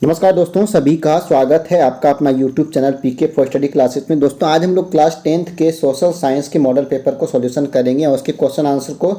नमस्कार दोस्तों, सभी का स्वागत है आपका अपना YouTube channel PK for study classes में। दोस्तों आज हम लोग क्लास 10th के सोशल साइंस के मॉडल पेपर को सॉल्यूशन करेंगे और उसके क्वेश्चन आंसर को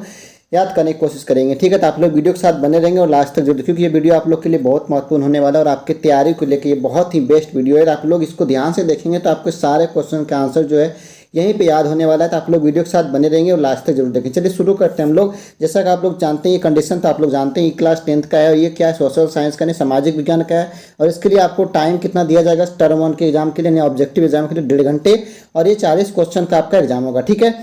याद करने की कोशिश करेंगे। ठीक है, तो आप लोग वीडियो के साथ बने रहेंगे और लास्ट तक जरूर देखिए, क्योंकि ये वीडियो आप लोग के लिए बहुत महत्वपूर्ण होने वाला है और आपके तैयारी को लेकर ये बहुत ही बेस्ट वीडियो है। आप लोग इसको ध्यान से देखेंगे तो आपके सारे क्वेश्चन का आंसर जो है यहीं पे याद होने वाला है। तो आप लोग वीडियो के साथ बने रहेंगे और लास्ट तक जरूर देखें। चलिए शुरू करते हैं हम लोग। जैसा कि आप लोग जानते हैं ये कंडीशन तो आप लोग जानते हैं, ये क्लास 10th का है और ये क्या है, सोशल साइंस का नहीं सामाजिक विज्ञान का है। और इसके लिए आपको टाइम कितना दिया जाएगा टर्म 1 के एग्जाम के लिए, ऑब्जेक्टिव एग्जाम के लिए 1.5 घंटे, और ये 40 क्वेश्चन का आपका एग्जाम होगा। ठीक है,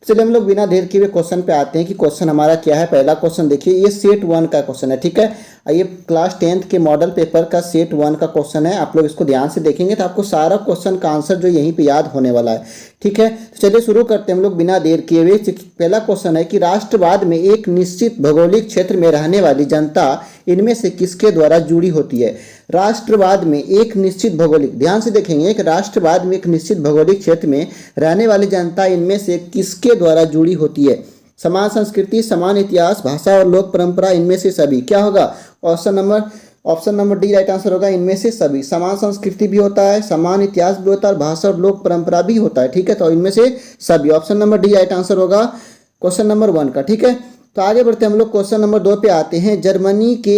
चलिए हम लोग बिना देर किए हुए क्वेश्चन पे आते हैं कि क्वेश्चन हमारा क्या है। पहला क्वेश्चन देखिए, ये सेट 1 का क्वेश्चन है। ठीक है, ये क्लास 10th के मॉडल पेपर का सेट 1 का क्वेश्चन है। आप लोग इसको ध्यान से देखेंगे तो आपको सारा क्वेश्चन का आंसर जो यहीं पे याद होने वाला है। ठीक है, तो चलिए शुरू करते हैं हम लोग बिना देर किए हुए। पहला क्वेश्चन है कि राष्ट्रवाद में एक निश्चित भौगोलिक क्षेत्र में रहने वाली जनता इनमें से किसके द्वारा जुड़ी होती है। राष्ट्रवाद में एक निश्चित भौगोलिक, ध्यान से देखेंगे, एक राष्ट्रवाद में एक निश्चित भौगोलिक क्षेत्र में रहने वाली जनता इनमें से किसके द्वारा जुड़ी होती है। समान संस्कृति, समान इतिहास, भाषा और लोक परंपरा, इनमें से सभी। क्या होगा option number D right answer होगा, इनमें से सभी। समान संस्कृति भी होता है, समान इतिहास भी होता है, भाषा और लोक परंपरा भी होता है। ठीक है, तो इनमें से सभी, option number D right answer होगा क्वेश्चन नंबर 1 का। ठीक है, तो आगे बढ़ते हम लोग क्वेश्चन नंबर 2 पे आते हैं। जर्मनी के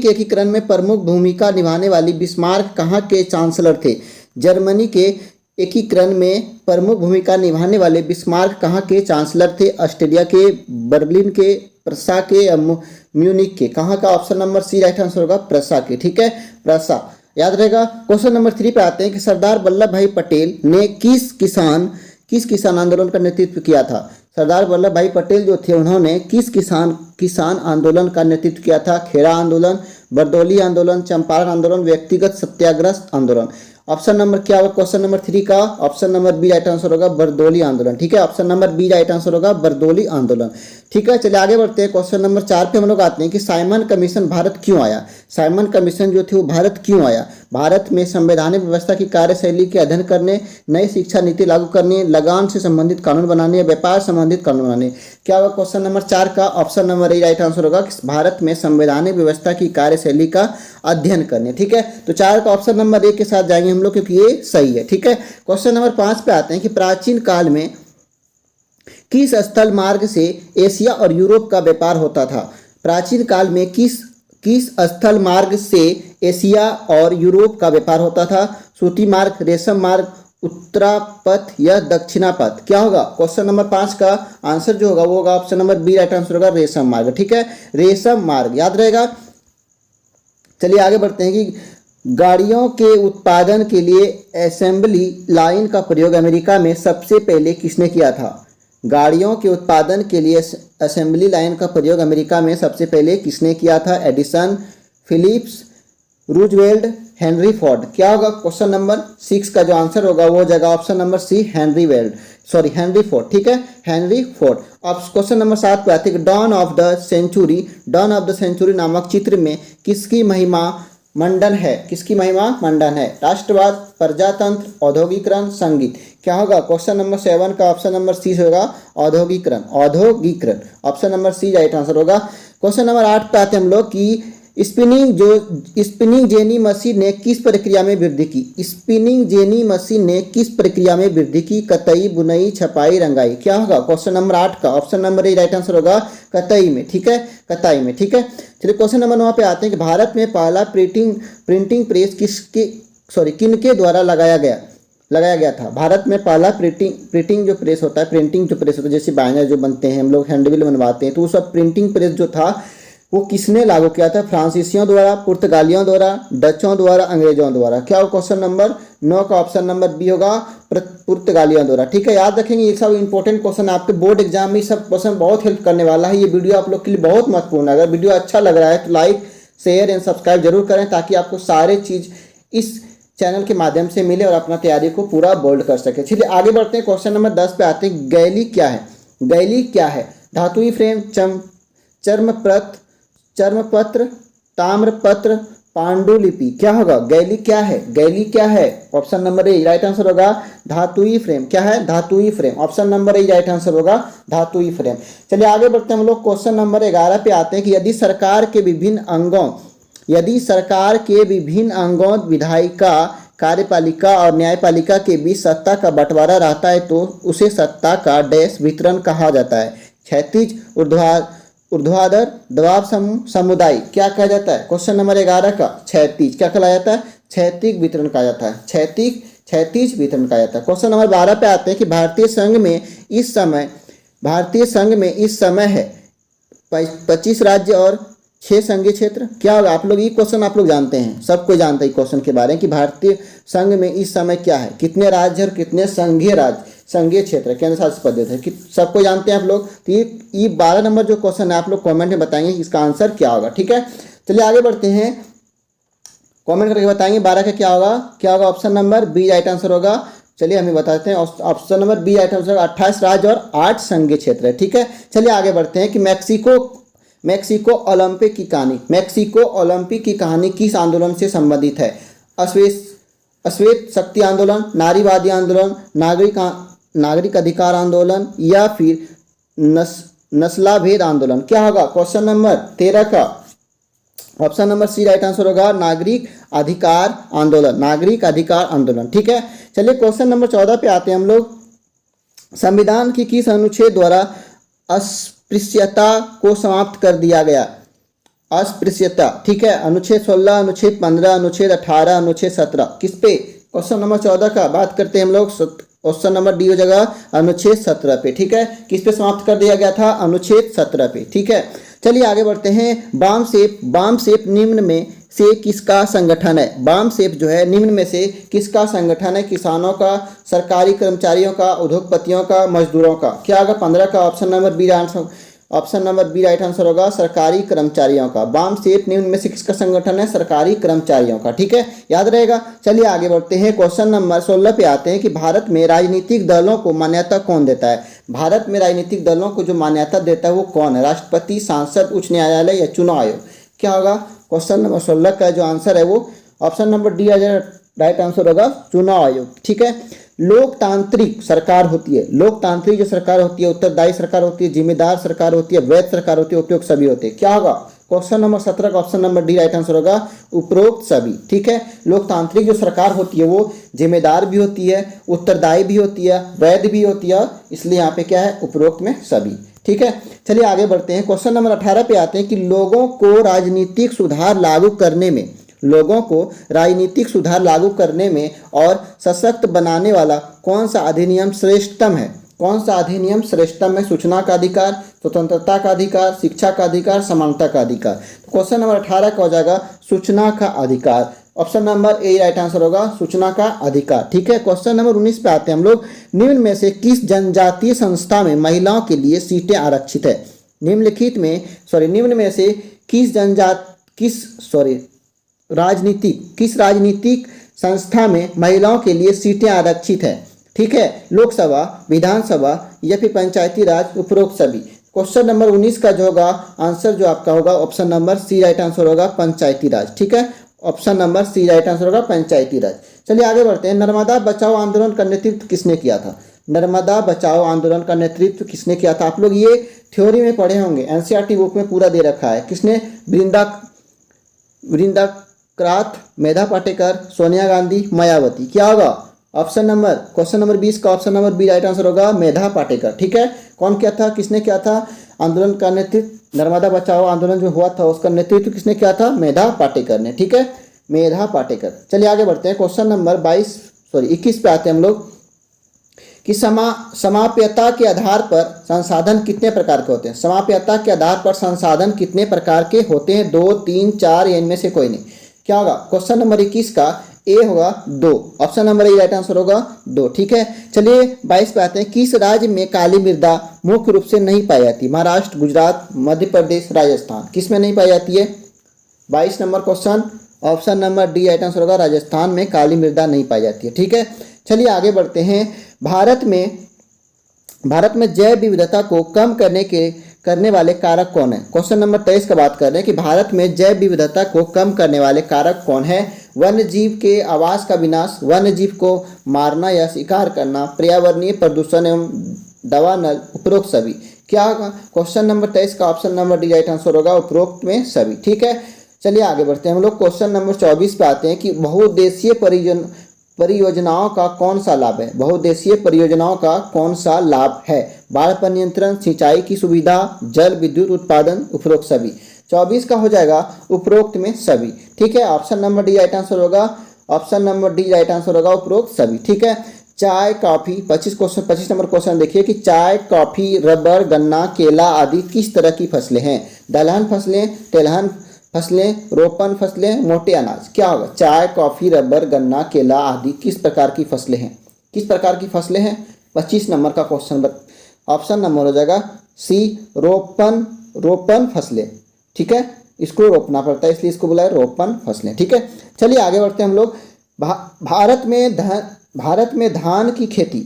एकीकरण में प्रमुख भूमिका निभाने वाली बिस्मार्क कहाँ के चांसलर थे। जर्मनी के एकीकरण में प्रमुख भूमिका निभाने वाले बिस्मार्क कहाँ के चांसलर थे। ऑस्ट्रिया के, बर्लिन के, प्रसा के या म्यूनिक के। कहाँ का, option number C right answer होगा प्रसा के। ठीक है, प्रसा याद रहेगा। क्वेश्चन नंबर 3 पे आते हैं कि सरदार वल्लभ भाई पटेल ने किस किसान आंदोलन का नेतृत्व किया था। सरदार वल्लभ भाई पटेल जो थे उन्होंने किस किसान आंदोलन का नेतृत्व किया था। खेड़ा आंदोलन, बरदौली आंदोलन, चंपारण आंदोलन, व्यक्तिगत सत्याग्रह आंदोलन। ऑप्शन नंबर क्या होगा क्वेश्चन नंबर 3 का, option number B right answer होगा बरदौली आंदोलन। ठीक है, option number B right answer होगा बरदौली आंदोलन। ठीक है, चलिए आगे बढ़ते हैं। क्वेश्चन नंबर 4 पे हम लोग आते हैं कि साइमन कमीशन भारत क्यों आया। साइमन कमीशन जो थी वो भारत क्यों आया। भारत में संवैधानिक व्यवस्था की कार्यशैली के अध्ययन करने, नई शिक्षा नीति लागू करने, लगान से संबंधित कानून बनाने, व्यापार संबंधित कानून बनाने। क्या होगा क्वेश्चन नंबर 4 का, option number A right answer होगा कि भारत में संवैधानिक व्यवस्था की कार्यशैली का अध्ययन करने। ठीक है, तो 4 का ऑप्शन नंबर ए के साथ जाएंगे हम लोग क्योंकि ये सही है। ठीक है, क्वेश्चन नंबर 5 पे आते हैं कि प्राचीन काल में किस स्थल मार्ग से एशिया और यूरोप का व्यापार होता था। प्राचीन काल में किस स्थल मार्ग से एशिया और यूरोप का व्यापार होता था। सूती मार्ग, रेशम मार्ग, उत्तरापथ या दक्षिणापथ। क्या होगा क्वेश्चन नंबर 5 का आंसर जो होगा वो होगा option number B right answer होगा रेशम मार्ग। ठीक है, रेशम मार्ग याद रहेगा। चलिए आगे बढ़ते हैं कि गाड़ियों के उत्पादन के लिए असेंबली लाइन का प्रयोग अमेरिका में सबसे पहले किसने किया था। गाड़ियों के उत्पादन के लिए असेंबली लाइन का प्रयोग अमेरिका में सबसे पहले किसने किया था। Edison, Phillips, Roosevelt, Henry Ford. क्या होगा क्वेश्चन नंबर 6 का जो आंसर होगा वो हो जाएगा option number C Henry Ford. ठीक है, हेनरी फोर्ड। अब क्वेश्चन नंबर 7 पे आते हैं डॉन ऑफ द सेंचुरी नामक चित्र में किसकी महिमा मंडन है। राष्ट्रवाद, प्रजातंत्र, औद्योगिकरण, संगीत। क्या होगा क्वेश्चन नंबर 7 का ऑप्शन नंबर सी होगा औद्योगिकरण। Option number C right answer होगा। क्वेश्चन नंबर 8 पे आते हैं हम लोग कि स्पिनिंग जेनी मशीन ने किस प्रक्रिया में वृद्धि की। कतई, बुनई, छपाई, रंगाई। क्या होगा क्वेश्चन नंबर 8 का option number A right answer होगा कतई में। ठीक है, कताई में। ठीक है, चलिए क्वेश्चन नंबर 9 पे आते हैं कि भारत में पहला प्रिंटिंग प्रेस किनके द्वारा लगाया गया था। भारत में पहला प्रिंटिंग जो प्रेस होता है, जैसे बैनर जो बनते हैं हम लोग हैंडबिल बनवाते हैं, तो वो सब प्रिंटिंग प्रेस जो था वो किसने लागू किया था। फ्रांसीसियों द्वारा, पुर्तगालियों द्वारा, डचों द्वारा, अंग्रेजों द्वारा। क्या हो क्वेश्चन नंबर 9 का ऑप्शन नंबर बी होगा पुर्तगालियों द्वारा। ठीक है, याद रखेंगे ये सब इंपॉर्टेंट क्वेश्चन आपके बोर्ड एग्जाम में सब क्वेश्चन बहुत हेल्प करने वाला है। ये वीडियो आप लोग के लिए बहुत महत्वपूर्ण है। अगर वीडियो अच्छा लग रहा है तो लाइक, शेयर एंड सब्सक्राइब जरूर करें ताकि आपको सारे चीज इस चैनल के माध्यम से मिले और अपना तैयारी को पूरा बोल्ड कर सके। चलिए आगे बढ़ते हैं। क्वेश्चन नंबर 10 पे आते हैं गैली क्या है। धातुई फ्रेम, चर्मपत्र, ताम्रपत्र, पांडुलिपि। क्या होगा गैली क्या है। Option number A right answer होगा धातुई फ्रेम। क्या है, धातुई frame. Option number A right answer होगा धातुई फ्रेम। चलिए आगे बढ़ते हैं हम लोग क्वेश्चन नंबर 11 पे आते हैं कि यदि सरकार के विभिन्न अंगों यदि सरकार के विभिन्न अंगों विधायिका, कार्यपालिका और न्यायपालिका के बीच सत्ता का बंटवारा रहता है तो उसे सत्ता का डैश वितरण कहा जाता है। क्षैतिज ऊर्ध्वाधर दबाव समुदाय क्या कहा जाता है? क्वेश्चन नंबर 11 का क्षैतिज क्या कहलाया जाता है? क्षैतिज वितरण कहा जाता है। क्षैतिज वितरण कहा जाता है। क्वेश्चन नंबर 12 पे आते हैं कि भारतीय संघ में इस समय है 25 राज्य और 6 संघीय क्षेत्र। क्या होगा? आप लोग ये क्वेश्चन आप लोग जानते हैं, सब कोई जानता है क्वेश्चन के बारे में कि भारतीय संघ में इस समय क्या है, कितने राज्य और कितने संघीय क्षेत्र केंद्र शासित प्रदेश है, सबको जानते हैं आप लोग। तो ये 12 नंबर जो क्वेश्चन है आप लोग कमेंट में बताएंगे कि इसका आंसर क्या होगा। ठीक है, चलिए आगे बढ़ते हैं। कमेंट करके बताएंगे 12 का क्या होगा? Option number B right answer होगा। चलिए हमें बताते हैं, option number B right answer होगा। 28 राज्य और 8 संघीय क्षेत्र है। ठीक है, चलिए आगे बढ़ते हैं कि मैक्सिको ओलंपिक की कहानी किस आंदोलन से संबंधित है? अश्वेत शक्ति आंदोलन, नारीवादी आंदोलन, नागरिक अधिकार आंदोलन या फिर नस्लाभेद आंदोलन। क्या होगा? क्वेश्चन नंबर 13 का option number C right answer होगा, नागरिक अधिकार आंदोलन। ठीक है, चलिए क्वेश्चन नंबर 14 पे आते हैं हम लोग। संविधान की किस अनुच्छेद द्वारा अस्पृश्यता को समाप्त कर दिया गया? अस्पृश्यता, ठीक है, अनुच्छेद 16, अनुच्छेद 15, अनुच्छेद 18, अनुच्छेद 17। किस पे? क्वेश्चन नंबर 14 का बात करते हैं हम लोग। ऑप्शन नंबर डी हो जाएगा अनुच्छेद 17 पे। ठीक है, किस पे समाप्त कर दिया गया था? अनुच्छेद 17 पे। ठीक है, चलिए आगे बढ़ते हैं। बामसेफ निम्न में से किसका संगठन है? बामसेफ जो है निम्न में से किसका संगठन है? किसानों का, सरकारी कर्मचारियों का, उद्योगपतियों का, मजदूरों का। क्या होगा? 15 का option number B right answer होगा, सरकारी कर्मचारियों का। बामसेफ निम्न में से किसका संगठन है? सरकारी कर्मचारियों का। ठीक है, याद रहेगा। चलिए आगे बढ़ते हैं। क्वेश्चन नंबर 16 पे आते हैं कि भारत में राजनीतिक दलों को मान्यता कौन देता है? भारत में राजनीतिक दलों को जो मान्यता देता है वो कौन है? राष्ट्रपति, सांसद, उच्च न्यायालय या चुनाव आयोग? क्या होगा? क्वेश्चन नंबर 16 का जो आंसर है वो option number D right answer होगा, चुनाव आयोग। ठीक है, लोकतांत्रिक सरकार होती है, लोकतांत्रिक जो सरकार होती है, उत्तरदायी सरकार होती है, जिम्मेदार सरकार होती है, वैध सरकार होती है, उपयुक्त सभी होते हैं। क्या होगा? क्वेश्चन नंबर 17 का option number D right answer होगा, उपरोक्त सभी। ठीक है, लोकतांत्रिक जो सरकार होती है वो जिम्मेदार भी होती है, उत्तरदायी भी होती है, वैध भी होती है, इसलिए यहाँ पे क्या है? उपरोक्त में सभी। ठीक है, चलिए आगे बढ़ते हैं। क्वेश्चन नंबर 18 पे आते हैं कि लोगों को राजनीतिक सुधार लागू करने में और सशक्त बनाने वाला कौन सा अधिनियम श्रेष्ठतम है? कौन सा अधिनियम श्रेष्ठतम है? सूचना का अधिकार, स्वतंत्रता का अधिकार, शिक्षा का अधिकार, समानता का अधिकार। तो क्वेश्चन नंबर 18 का हो जाएगा सूचना का अधिकार। Option number A right answer होगा, सूचना का अधिकार। ठीक है, क्वेश्चन नंबर 19 पे आते हैं हम लोग। निम्न में से किस जनजातीय संस्था में महिलाओं के लिए सीटें आरक्षित है? निम्न में से किस राजनीतिक संस्था में महिलाओं के लिए सीटें आरक्षित है? ठीक है, लोकसभा, विधानसभा या फिर पंचायती राज, उपरोक्त सभी। क्वेश्चन नंबर 19 का जो होगा आंसर जो आपका होगा option number C right answer होगा, पंचायती राज। ठीक है, option number C right answer होगा, पंचायती राज। चलिए आगे बढ़ते हैं। नर्मदा बचाओ आंदोलन का नेतृत्व किसने किया था? नर्मदा बचाओ आंदोलन का नेतृत्व किसने किया था? आप लोग ये थ्योरी में पढ़े होंगे, एनसीईआरटी बुक में पूरा दे रखा है। किसने? वृंदाक्रात, मेधा पाटेकर, सोनिया गांधी, मायावती। क्या होगा? क्वेश्चन नंबर 20 का option number B right answer होगा, मेधा पाटेकर। ठीक है, कौन किया था? किसने किया था आंदोलन का नेतृत्व? नर्मदा बचाओ आंदोलन जो हुआ था उसका नेतृत्व किसने किया था? मेधा पाटेकर ने। ठीक है, मेधा पाटेकर। चलिए आगे बढ़ते हैं। क्वेश्चन नंबर 21 पे आते हैं हम लोग कि समाप्यता के आधार पर संसाधन कितने प्रकार के होते हैं? समाप्यता के आधार पर संसाधन कितने प्रकार के होते हैं? 2, 3, 4 या इनमें से कोई नहीं। क्या होगा? क्वेश्चन नंबर 21 का ए होगा 2, option number A right answer होगा 2। ठीक है, चलिए 22 पे आते हैं। किस राज्य में काली मृदा मुख्य रूप से नहीं पाई जाती? महाराष्ट्र, गुजरात, मध्य प्रदेश, राजस्थान। किस में नहीं पाई जाती है? 22 number question option number D right answer होगा, राजस्थान में काली मृदा नहीं पाई जाती है। ठीक है, चलिए आगे बढ़ते हैं। भारत में जैव विविधता को कम करने वाले कारक कौन है? क्वेश्चन नंबर 23 का बात कर रहे हैं कि भारत में जैव विविधता को कम करने वाले कारक कौन है? वन्य जीव के आवास का विनाश, वन्य जीव को मारना या शिकार करना, पर्यावरणीय प्रदूषण एवं दवा नल, उपरोक्त सभी। क्या होगा? क्वेश्चन नंबर 23 का option number D right answer होगा, उपरोक्त में सभी। ठीक है, चलिए आगे बढ़ते हैं हम लोग। क्वेश्चन नंबर 24 पे आते हैं कि बहुउद्देशीय परियोजनाओं का कौन सा लाभ है। बहुउद्देशीय परियोजनाओं का कौन सा लाभ है। बाढ़ पर नियंत्रण, सिंचाई की सुविधा, जल विद्युत उत्पादन, उपरोक्त सभी। 24 का हो जाएगा उपरोक्त में सभी। ठीक है, option number D right answer होगा। Option number D right answer होगा, उपरोक्त सभी। ठीक है, चाय कॉफी 25 नंबर क्वेश्चन देखिए कि चाय कॉफी रबर गन्ना केला आदि किस तरह की फसलें हैं। दलहन फसलें, तेलहन फसलें, रोपण फसलें, मोटे अनाज। क्या होगा? चाय कॉफी रबर गन्ना केला आदि किस प्रकार की फसलें हैं। किस प्रकार की फसलें हैं? 25 नंबर का क्वेश्चन। ऑप्शन नंबर हो जाएगा सी, रोपण फसलें। ठीक है, इसको रोपना पड़ता है इसलिए इसको बोला है रोपण फसलें। ठीक है, चलिए आगे बढ़ते हैं हम लोग। भारत में धान की खेती,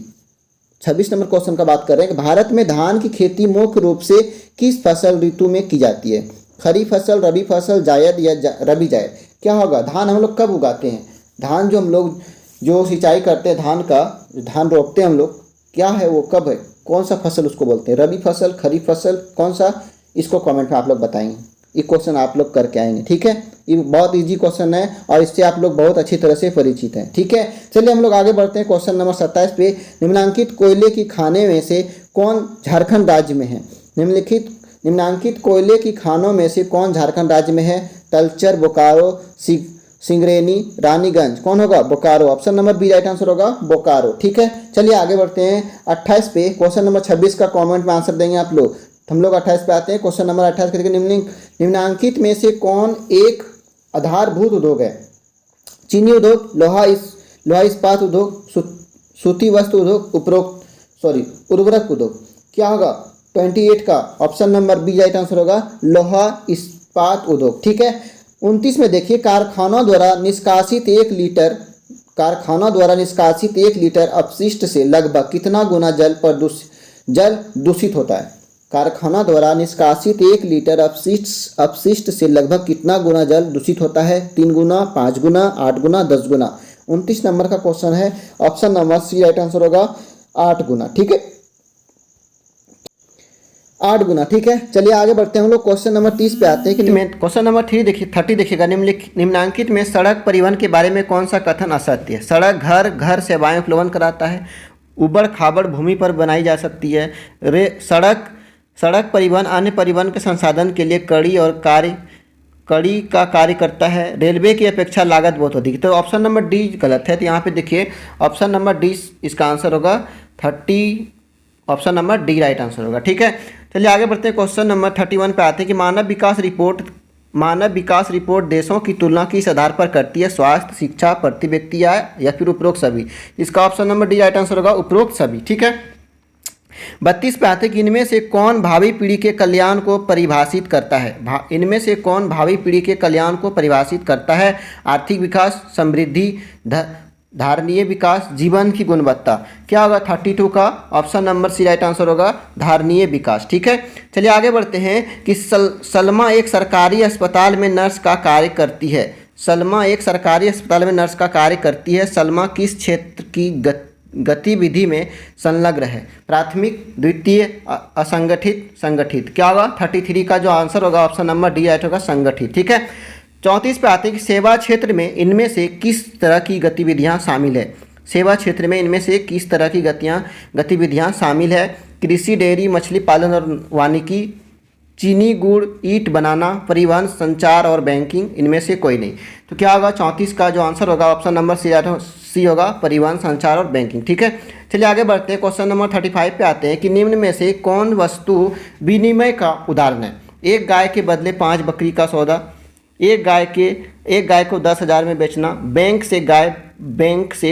26 नंबर क्वेश्चन का बात कर रहे हैं कि भारत में धान की खेती मुख्य रूप से किस फसल ऋतु में की जाती है। खरीफ फसल, रबी फसल, जायद या रबी जायद। क्या होगा? धान हम लोग कब उगाते हैं? धान जो हम लोग जो सिंचाई करते हैं धान का, धान रोपते हैं हम लोग, क्या है वो, कब है, कौन सा फसल उसको बोलते हैं? रबी फसल, खरीफ फसल, कौन सा? इसको कमेंट में आप लोग बताएंगे। ये क्वेश्चन आप लोग करके आएंगे। ठीक है, ये बहुत इजी क्वेश्चन है और इससे आप लोग बहुत अच्छी तरह से परिचित हैं। ठीक है, चलिए हम लोग आगे बढ़ते हैं। क्वेश्चन नंबर 27 पे, निम्नलिखित कोयले की खाने में से कौन झारखंड राज्य में है। निम्नलिखित कोयले की खानों में से कौन झारखंड राज्य में है। तलचर, बोकारो, सिंगरेनी, रानीगंज। कौन होगा? Bokaro. Option number B right answer होगा, बोकारो। ठीक है, चलिए आगे बढ़ते हैं 28 पे। क्वेश्चन नंबर 26 का कमेंट में आंसर देंगे आप लोग। हम लोग 28 पे आते हैं। क्वेश्चन नंबर 28 करके निम्नलिखित में से कौन एक आधारभूत उद्योग है। चीनी उद्योग, लोहा इस्पात उद्योग, सूती वस्त्र उद्योग, उर्वरक उद्योग। क्या होगा? 28 का option number B right answer होगा, लोहा इस्पात उद्योग। ठीक है, 29 में देखिए, कारखानों द्वारा निष्कासित 1 लीटर अपशिष्ट से लगभग कितना गुना जल दूषित होता है। कारखाना द्वारा निष्कासित 1 लीटर अपशिष्ट से लगभग कितना गुना जल दूषित होता है। 3 गुना, 5 गुना, 8 गुना, 10 गुना। 29 नंबर का क्वेश्चन है, option number C right answer होगा, 8 गुना। ठीक है, 8 गुना। ठीक है, चलिए आगे बढ़ते हैं हम लोग। क्वेश्चन नंबर 30 पे आते हैं कि क्वेश्चन नंबर 30 देखिएगा। निम्नलिखित में सड़क परिवहन के बारे में कौन सा कथन असत्य है। सड़क घर सेवाएं उपलब्ध कराता है। उबड़ खाबड़ भूमि पर बनाई जा सकती है। सड़क परिवहन अन्य परिवहन के संसाधन के लिए कड़ी का कार्य करता है। रेलवे की अपेक्षा लागत बहुत अधिक। तो ऑप्शन नंबर डी गलत है। तो यहाँ पे देखिए ऑप्शन नंबर डी इसका आंसर होगा 30। Option number D right answer होगा। ठीक है, चलिए आगे बढ़ते हैं। क्वेश्चन नंबर 31 पे आते हैं कि मानव विकास रिपोर्ट देशों की तुलना किस आधार पर करती है। स्वास्थ्य, शिक्षा, प्रति व्यक्ति आय या फिर उपरोक्त सभी। इसका option number D right answer होगा, उपरोक्त सभी। ठीक है, 32 पे आते हैं कि इनमें से कौन भावी पीढ़ी के कल्याण को परिभाषित करता है। इनमें से कौन भावी पीढ़ी के कल्याण को परिभाषित करता है। आर्थिक विकास, समृद्धि, धारणीय विकास, जीवन की गुणवत्ता। क्या होगा? 32 का option number C right answer होगा, धारणीय विकास। ठीक है, चलिए आगे बढ़ते हैं कि सलमा एक सरकारी अस्पताल में नर्स का कार्य करती है। सलमा एक सरकारी अस्पताल में नर्स का कार्य करती है। सलमा किस क्षेत्र की गतिविधि में संलग्न है। प्राथमिक, द्वितीय, असंगठित, संगठित। क्या होगा? 33 का जो आंसर होगा ऑप्शन नंबर डी राइट होगा, संगठित। ठीक है, 34 पे आते हैं कि सेवा क्षेत्र में इनमें से किस तरह की गतिविधियां शामिल है। सेवा क्षेत्र में इनमें से किस तरह की गतिविधियां शामिल है। कृषि, डेयरी, मछली पालन और वानिकी, चीनी, गुड़, ईंट बनाना, परिवहन, संचार और बैंकिंग। इनमें से कोई नहीं। तो क्या होगा? 34 का जो आंसर होगा ऑप्शन नंबर सी होगा, परिवहन, संचार और बैंकिंग। ठीक है, चलिए आगे बढ़ते हैं। क्वेश्चन नंबर 35 पे आते हैं कि निम्न में से कौन वस्तु विनिमय का उदाहरण है। एक गाय के बदले 5 बकरी का सौदा, एक गाय को 10,000 में बेचना, बैंक से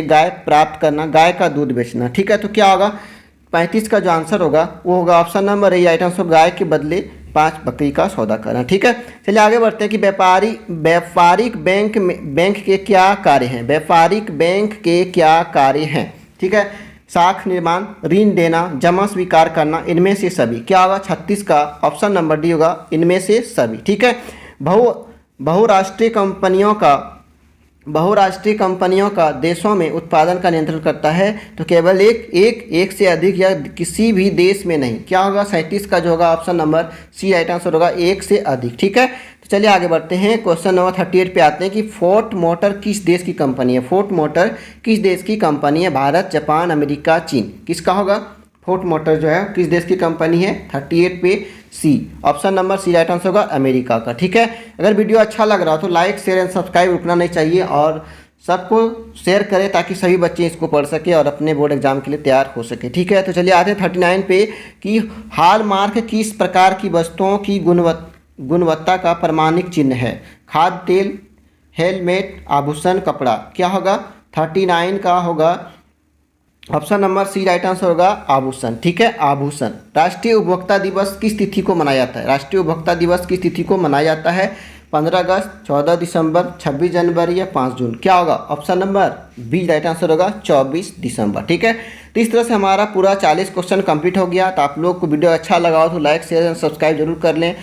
गाय प्राप्त करना, गाय का दूध बेचना। ठीक है, तो क्या होगा? 35 का जो आंसर होगा वो होगा option number A item of guy के बदले 5 बकरी का सौदा करना। ठीक है, चलिए आगे बढ़ते हैं कि व्यापारिक बैंक के क्या कार्य हैं। व्यापारिक बैंक के क्या कार्य हैं। ठीक है, साख निर्माण, ऋण देना, जमा स्वीकार करना, इनमें से सभी। क्या होगा? 36 का ऑप्शन नंबर डी होगा, इनमें से सभी। ठीक है, बहुराष्ट्रीय कंपनियों का देशों में उत्पादन का नियंत्रण करता है। तो केवल एक से अधिक या किसी भी देश में नहीं। क्या होगा? 37 का जो होगा option number C right answer होगा, एक से अधिक। ठीक है, तो चलिए आगे बढ़ते हैं। क्वेश्चन नंबर 38 पे आते हैं कि फोर्ड मोटर किस देश की कंपनी है। फोर्ड मोटर किस देश की कंपनी है? भारत, जापान, अमेरिका, चीन। किसका होगा? फोर्ड मोटर जो है किस देश की कंपनी है? 38 पे C, option number C right answer होगा, अमेरिका का। ठीक है, अगर वीडियो अच्छा लग रहा हो तो लाइक शेयर एंड सब्सक्राइब रुकना नहीं चाहिए और सबको शेयर करें ताकि सभी बच्चे इसको पढ़ सके और अपने बोर्ड एग्जाम के लिए तैयार हो सके। ठीक है, तो चलिए आते हैं 39 पे कि हॉलमार्क किस प्रकार की वस्तुओं की गुणवत्ता का प्रमाणिक चिन्ह है? खाद्य तेल, हेलमेट, आभूषण, कपड़ा। क्या होगा? 39 का होगा option number C right answer होगा, आभूषण। ठीक है, आभूषण। राष्ट्रीय उपभोक्ता दिवस किस तिथि को मनाया जाता है? राष्ट्रीय उपभोक्ता दिवस किस तिथि को मनाया जाता है? 15 अगस्त, 14 दिसंबर, 26 जनवरी या 5 जून। क्या होगा? Option number B right answer होगा, 24 दिसंबर। ठीक है, तो इस तरह से हमारा पूरा 40 क्वेश्चन कंप्लीट हो गया। तो आप लोग को वीडियो अच्छा लगा हो तो लाइक शेयर एंड सब्सक्राइब जरूर कर लें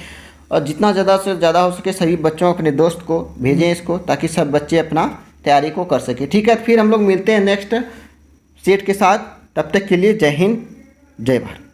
और जितना ज़्यादा से ज़्यादा हो सके सभी बच्चों अपने दोस्त को भेजें इसको, ताकि सब बच्चे अपना तैयारी को कर सके। ठीक है, फिर हम लोग मिलते हैं नेक्स्ट सेट के साथ। तब तक के लिए जय हिंद, जय भारत।